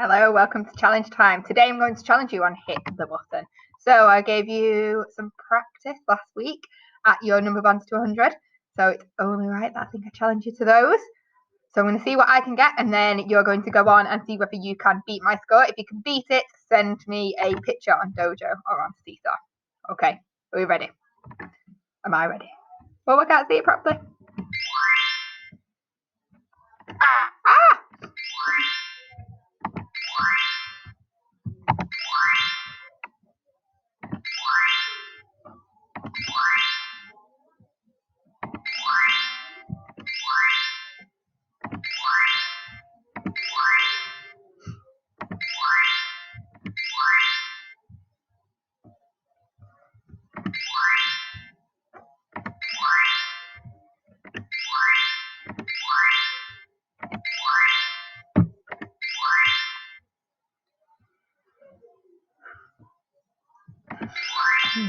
Hello, welcome to challenge time. Today I'm going to challenge you on hit the button. So I gave you some practice last week at your number bonds to 100. So it's only right that I think I challenge you to those. So I'm going to see what I can get, and then you're going to go on and see whether you can beat my score. If you can beat it, send me a picture on Dojo or on Seesaw. Okay, are we ready? Am I ready? Well, I can't see it properly. Ah!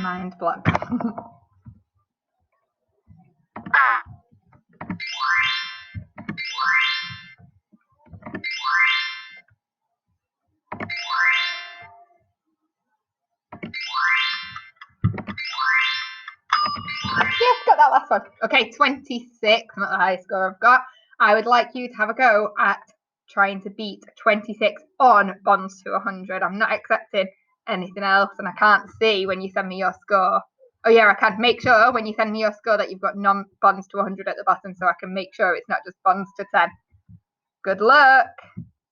Mind block. Yes, got that last one. Okay, 26, not the highest score I've got. I would like you to have a go at trying to beat 26 on bonds to 100. I'm not accepting anything else, and I can't see when you send me your score. Oh yeah, I can. Make sure when you send me your score that you've got non-bonds to 100 at the bottom, so I can make sure it's not just bonds to 10. Good luck.